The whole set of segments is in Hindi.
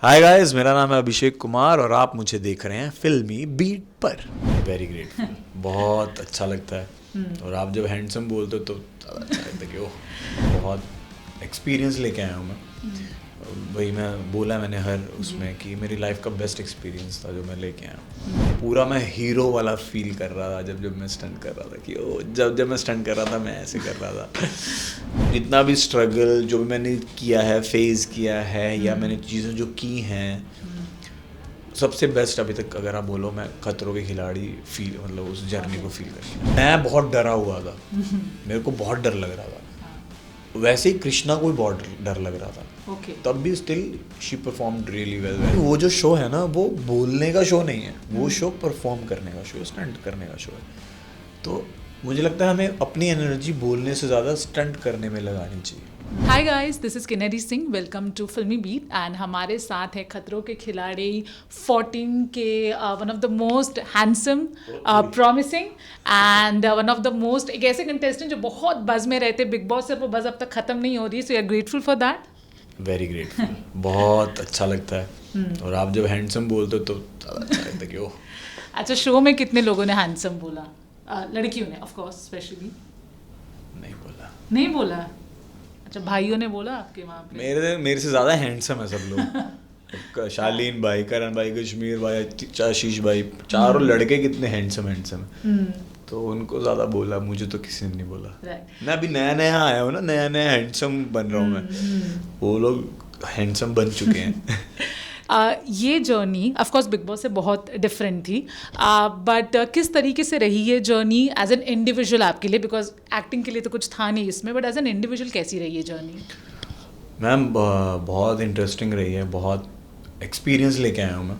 हाय गाइस, मेरा नाम है अभिषेक कुमार और आप मुझे देख रहे हैं फिल्मी बीट पर। वेरी ग्रेटफुल, बहुत अच्छा लगता है। और आप जब हैंडसम बोलते हो तो ज़्यादा अच्छा लगता है कि ओह, बहुत एक्सपीरियंस लेके आया हूँ मैं। वही मैं बोला मैंने हर उसमें कि मेरी लाइफ का बेस्ट एक्सपीरियंस था जो मैं लेके आया हूँ। पूरा मैं हीरो वाला फील कर रहा था जब मैं स्टंट कर रहा था कि ओ जब मैं स्टंट कर रहा था मैं ऐसे कर रहा था। जितना भी स्ट्रगल जो भी मैंने किया है, फेस किया है, या मैंने चीज़ें जो की हैं, सबसे बेस्ट अभी तक अगर आप बोलो मैं खतरों के खिलाड़ी फील, मतलब उस जर्नी को फील करके मैं बहुत डरा हुआ था। मेरे को बहुत डर लग रहा था। वैसे ही कृष्णा को भी बहुत डर लग रहा था। तब भी still she performed really well. वो जो शो है ना, वो बोलने का शो नहीं है, वो शो परफॉर्म करने का शो है, स्टंट करने का शो है। तो मुझे लगता है हमें अपनी एनर्जी बोलने से ज़्यादा स्टंट करने में लगानी चाहिए। Hi guys, this is Kinnari Singh. Welcome to Filmibeat and हमारे साथ है खतरों के खिलाड़ी 14 के one of the most handsome, promising and one of the most, एक ऐसे कंटेस्टेंट जो बहुत बज में रहते। बिग बॉस से वो बज अब तक खत्म नहीं हो रही, so you are grateful for that. Very grateful, बहुत अच्छा लगता है। और आप जब हैंडसम बोलते हो तो ज़्यादा अच्छा लगता है कि ओह। अच्छा, शो में कितने लोगों ने हैंडसम बोला? लड़कियों ने, ऑफ कोर्स, स्पेशली। नहीं बोला। अच्छा, भाइयों ने बोला आपके वहाँ पे? मेरे से ज़्यादा हैंडसम है सब लोग। शालीन भाई, करण भाई, कश्मीर भाई, आशीष भाई, चारों लड़के कितने हैंडसम हैं। तो उनको ज़्यादा बोला, मुझे तो किसी ने नहीं बोला। मैं अभी नया नया आया हूँ ना, नया नया हैंडसम बन रहा हूँ मैं। वो लोग हैंडसम बन चुके हैं। ये journey of course big boss से बहुत डिफरेंट थी, बट किस तरीके से रही ये जर्नी एज एन इंडिविजुअल आपके लिए? बिकॉज एक्टिंग के लिए तो कुछ था नहीं इसमें, बट एज एन इंडिविजुअल कैसी रही ये जर्नी? मैम बहुत इंटरेस्टिंग रही है, बहुत एक्सपीरियंस लेके आया हूँ मैं।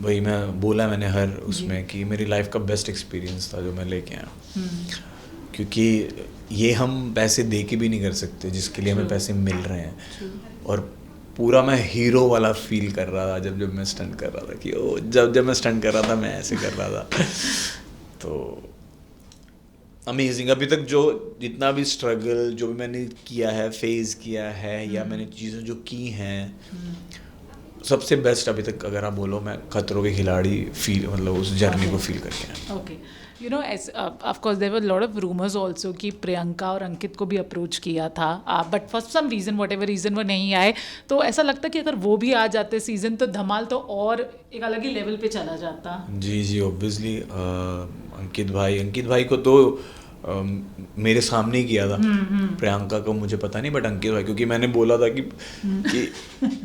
वही मैं बोला मैंने हर उसमें कि मेरी लाइफ का बेस्ट एक्सपीरियंस था जो मैं लेके आया हूँ। क्योंकि ये हम पैसे दे के भी नहीं कर सकते जिसके लिए हमें पैसे मिल रहे हैं। और पूरा मैं हीरो वाला फील कर रहा था जब मैं स्टंट कर रहा था कि ओ जब मैं स्टंट कर रहा था मैं ऐसे कर रहा था। तो अमेजिंग। अभी तक जो जितना भी स्ट्रगल जो भी मैंने किया है, फेस किया है, या मैंने चीज़ें जो की हैं, सबसे बेस्ट अभी तक अगर आप बोलो मैं खतरों के खिलाड़ी फील, मतलब उस जर्नी को फील करके आया। Okay, you know, as of course there were lot of rumours also कि प्रियंका और अंकित को भी अप्रोच किया था, but for some reason, whatever reason, वो नहीं आए। तो ऐसा लगता है कि अगर वो भी आ जाते सीजन तो धमाल तो और एक अलग ही लेवल पे चला जाता। जी ऑब्वियसली। अंकित भाई को तो मेरे सामने ही किया था। प्रियंका को मुझे पता नहीं, बट अंकित भाई, क्योंकि मैंने बोला था कि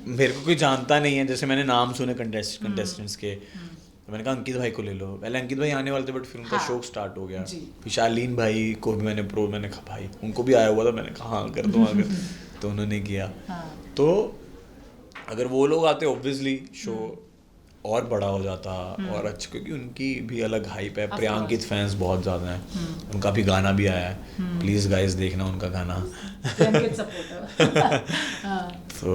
मेरे को कोई जानता नहीं है, जैसे मैंने नाम सुने कंटेस्टेंट्स के, तो मैंने कहा अंकित भाई को ले लो। पहले अंकित भाई आने वाले थे, बट फिर उनका शो स्टार्ट हो गया। फिर शालीन भाई को भी मैंने कहा भाई, उनको भी आया हुआ था, मैंने कहा हाँ कर दो अगर, तो उन्होंने किया। तो अगर वो लोग आते ऑब्वियसली शो और बड़ा हो जाता और अच्छा, क्योंकि उनकी भी अलग हाइप है। प्रियांकित फैंस बहुत ज़्यादा हैं। उनका भी गाना भी आया है, प्लीज़ गाइस देखना उनका गाना। तो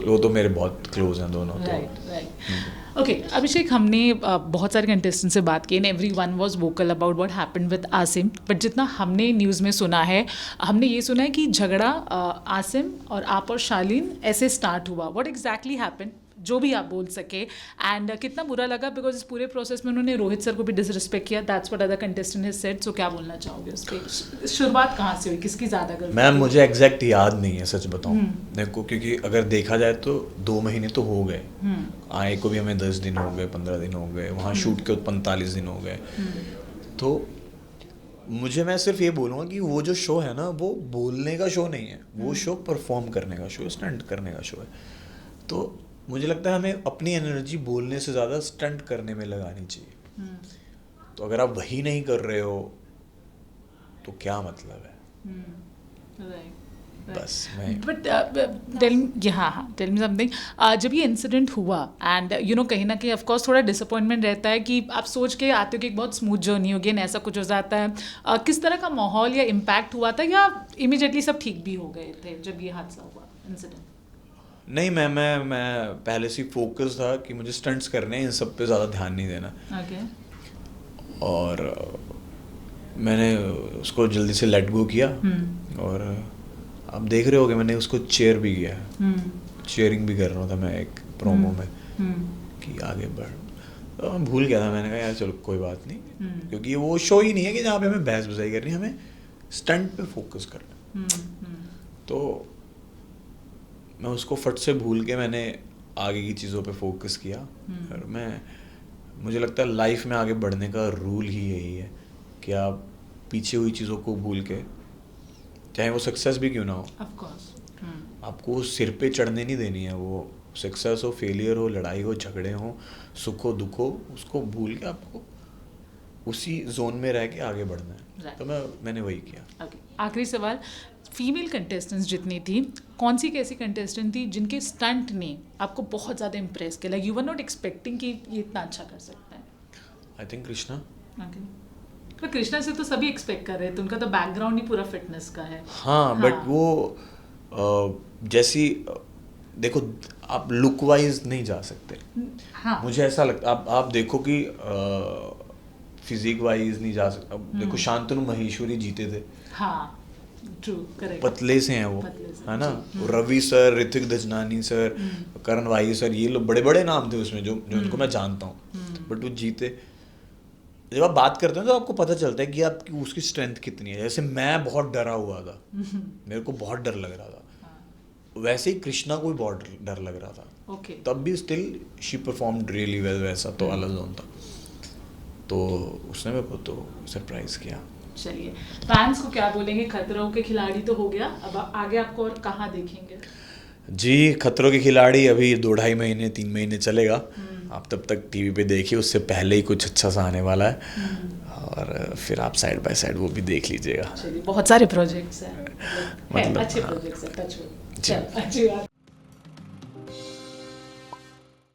वो तो मेरे बहुत क्लोज हैं दोनों। राइट। ओके अभिषेक, हमने बहुत सारे कंटेस्टेंट से बात की and every one was vocal about what happened with Asim, but जितना हमने न्यूज़ में सुना है, हमने ये सुना है कि झगड़ा आसिम और आप और शालीन ऐसे स्टार्ट हुआ। व्हाट एग्जैक्टली हैपेंड, जो भी आप बोल सके, एंड कितना बुरा लगा? बिकॉज इस पूरे प्रोसेस में उन्होंने रोहित सर को भी डिसरिस्पेक्ट किया। That's what other contestant has said. So क्या बोलना चाहोगे उस पर? शुरुआत कहाँ से हुई, किसकी ज़्यादा गलती? मैम मुझे एग्जैक्ट याद नहीं है, सच बताऊँ मेरे को, क्योंकि अगर देखा जाए तो 2 महीने तो हो गए आए को भी, हमें 10 दिन हो गए, 15 दिन हो गए, वहाँ शूट के 45 दिन हो गए। तो मुझे, मैं सिर्फ ये बोलूँगा कि वो जो शो है ना, वो बोलने का शो नहीं है, वो शो परफॉर्म करने का शो है, स्टंट करने का शो है। तो मुझे लगता है हमें अपनी एनर्जी बोलने से ज़्यादा स्टंट करने में लगानी चाहिए। तो अगर आप वही नहीं कर रहे हो तो क्या मतलब है? बस मैं बट टेल मी समथिंग। जब ये इंसिडेंट हुआ एंड यू नो, कहीं ना कहीं ऑफ कोर्स थोड़ा डिसअपॉइंटमेंट रहता है कि आप सोच के आते हो कि एक बहुत स्मूथ जर्नी होगी एंड ऐसा कुछ हो जाता है। किस तरह का माहौल या इम्पैक्ट हुआ था, या इमीडिएटली सब ठीक भी हो गए थे जब ये हादसा हुआ, इंसिडेंट? नहीं, मैं पहले से फोकस था कि मुझे स्टंट्स करने हैं, इन सब पे ज़्यादा ध्यान नहीं देना। और मैंने उसको जल्दी से लेट गो किया। और आप देख रहे होगे मैंने उसको चेयर भी किया है। चीयरिंग भी कर रहा था मैं एक प्रोमो में हम्म, कि आगे बढ़, तो मैं भूल गया था, मैंने कहा यार चलो कोई बात नहीं, क्योंकि वो शो ही नहीं है कि जहाँ पे हमें बहस बुसाई करनी है, हमें स्टंट पे फोकस करना है। तो मैं उसको फट से भूल के मैंने आगे की चीज़ों पे फोकस किया। और मुझे लगता है लाइफ में आगे बढ़ने का रूल ही यही है कि आप पीछे हुई चीज़ों को भूल के, चाहे वो सक्सेस भी क्यों ना हो, ऑफ कोर्स, आपको सिर पे चढ़ने नहीं देनी है। वो सक्सेस हो, फेलियर हो, लड़ाई हो, झगड़े हो, सुख हो, दुख हो, उसको भूल के आपको उसी जोन में रह के आगे बढ़ना है। Right. तो मैंने वही किया। ओके, आखिरी सवाल, फीमेल कंटेस्टेंट्स जितनी थी, कौन सी कैसी कंटेस्टेंट थी जिनके स्टंट ने आपको बहुत ज़्यादा इम्प्रेस किया, like you were not expecting कि ये इतना अच्छा कर सकता है? I think Krishna. ओके, पर कृष्णा से तो सभी एक्सपेक्ट कर रहे थे, उनका तो बैकग्राउंड ही पूरा फिटनेस का है। हाँ, बट वो जैसी देखो, आप लुक वाइज नहीं जा सकते। हाँ, मुझे ऐसा लगता, आप देखो कि फिजिक वाइज नहीं जा सकते। अब देखो शांतनु महेश्वरी जीते थे, हाँ, ट्रू, करेक्ट, पतले से हैं वो, पतले से, है ना। जी, रवि सर, ऋतिक दजनानी सर, करण वाही सर, ये लोग बड़े बड़े नाम थे उसमें जो इनको मैं जानता हूँ, बट वो जीते। जब आप बात करते हैं तो आपको पता चलता है कि आपकी उसकी स्ट्रेंथ कितनी है। जैसे मैं बहुत डरा हुआ था, मेरे को बहुत डर लग रहा था, वैसे ही कृष्णा को भी बहुत डर लग रहा था, ओके, तब भी still she performed really well. वैसा तो अलग जोन था, तो उसने मेरे को तो सरप्राइज किया। चलिए, फैंस को क्या बोलेंगे? खतरों के खिलाड़ी तो हो गया, अब आगे आपको और कहाँ देखेंगे? जी, खतरों के खिलाड़ी अभी 2-2.5 महीने 3 महीने चलेगा। आप तब तक टीवी पे देखिए, उससे पहले ही कुछ अच्छा सा आने वाला है, और फिर आप साइड बाय साइड वो भी देख लीजिएगा। चलिए, बहुत सारे प्रोजेक्ट्स हैं, मतलब अच्छे हाँ। प्रोजेक्ट्स हैं, टच वुड, चल अच्छी बात।